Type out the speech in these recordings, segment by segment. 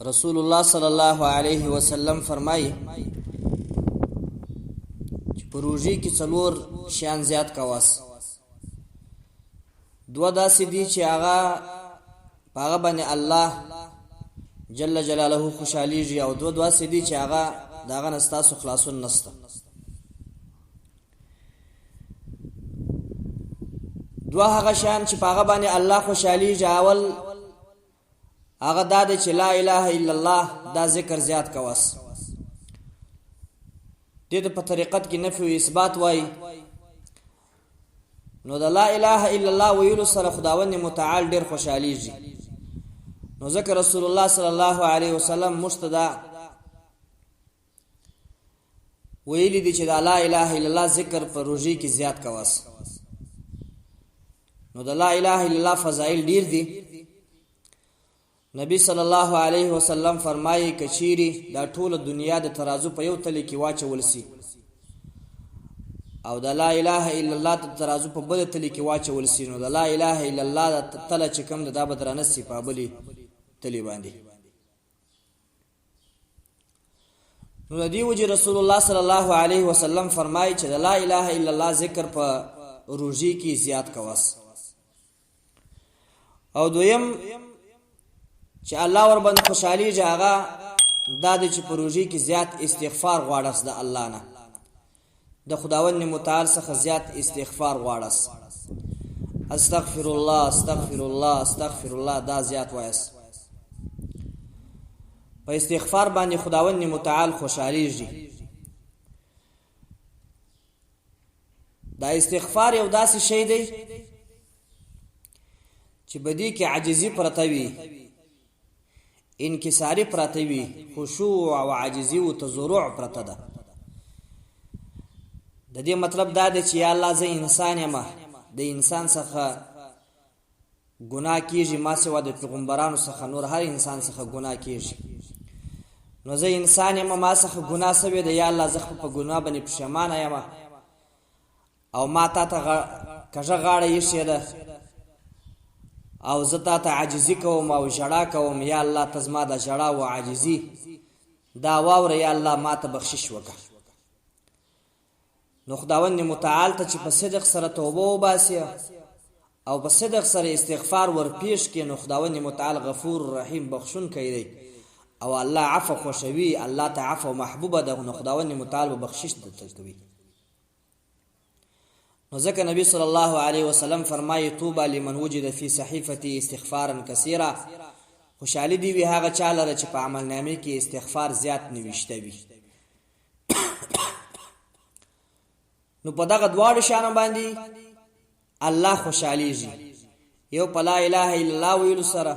رسول الله صلی الله علیه وسلم فرمایي چې په روژې کې څلور شیان زیات کواس. دوه داسې دي چې هغه باندې الله جل جلاله خوشحالیږي، او دوه داسې دي چې هغه داغه نستاسو خلاصون نسته. دوه هغه شیان چې هغه باندې الله خوشحالیږي، اول هغه دا دی چې لا اله الا الله دا ذکر زیات کواس. دې ته په طریقت کې نفي او اثبات وای. نو د لا اله الا الله ویلو سره خداوند متعال ډیر خوشحالیږي. نو ذکر رسول الله صلی الله علیه وسلم مستدا ویلی دی چې د لا اله الا الله ذکر پر روزي کې زیات کواس. نو د لا اله الا الله فضائل ډیر دي. نبی صلی الله علیه وسلم فرمایي کچيري دا ټول دنیا د ترازو په یو تل کې واچول سي، او د لا اله الا الله د ترازو په بل تل کې واچول سي، نو د لا اله الا الله د تل چې کوم د بدرانه سي په بلی تلی باندې. نو د دې وجه رسول الله صلی الله علیه وسلم فرمایي چې د لا اله الا الله ذکر په روزي کې زیات کواس. او دویم چې الله ور باندې خوشحالي جاغه دا د چې پروژې کې زیات استغفار غواړس د الله نه، د خداوند متعال څخه زیات استغفار غواړس. استغفر الله استغفر الله استغفر الله دا زیات وایس. په استغفار باندې خداوند متعال خوشحاليږي. دا استغفار یو داسې شی دی چې بدی کې عاجزی پرته وي، انکساری پرته وي، خشوع او عاجزی او تضرع پرته ده. د دې مطلب دا دی چې یا الله زه انسان یم، د انسان څخه ګناه کیږي، ما سوا د پیغمبرانو څخه نور هر انسان څخه ګناه کیږي. نو زه انسان یم، ما څخه ګناه سوی ده، یا الله زه په ګناه باندې پښیمانه یم، او ما تا ته کژه غاړه یې ده، او زه تا ته عاجزي کوم او ژړا کوم، یا الله ته زما د ژړا او عاجزي دا واوره، یا الله ما ته بخشش وکړه. نو خداوند متعال ته چې په صدق سره توبه وباسي او په صدق سره استغفار ورپیش کړي، نو خداوند متعال غفور رحیم بخشون کوي، او الله عفو خوشوي، الله ته عفو محبوبه ده، نو خداوند متعال به بخشش درته کوي. نو ځکه نبی صلی الله علیه وسلم فرمایي طوبى لمن وجد فی صحیفته استغفارا کثیرا، خوشحالي دی وی هغه چا لره چې په عملنامې کې استغفار زیات نوشته وي. نو په دغه دواړو شانو باندې الله خوشحاليږي، یو په لا اله الا الله ویلو سره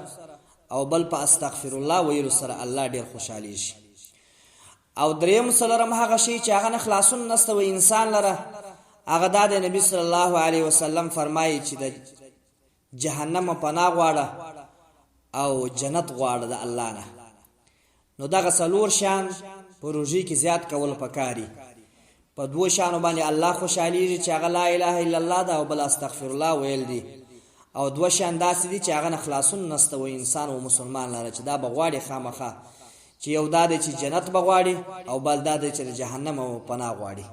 او بل په استغفر الله ویلو سره الله ډیر خوشحاليږي. او دریم سلام هغه شی چې هغه خلاصون نسته و انسان لره، هغه د نبی صلی الله علیه وسلم فرمایي چې د جهنم پناه غواړه او جنت غواړه د الله نه. نو دغه څلور شان پروژې کې زیات کول پکاري. په دوه شانو باندې الله خوشحاليږي چې هغه لا اله الا الله ده او بل استغفر الله ویل دي، او دوه شان داسې دي چې هغه خلاصون نسته و انسان او مسلمان لره، چې دا بغواړي خامخه چې یو دا دی چې جنت بغواړي او بل دا دی چې جهنم او پناه غواړي.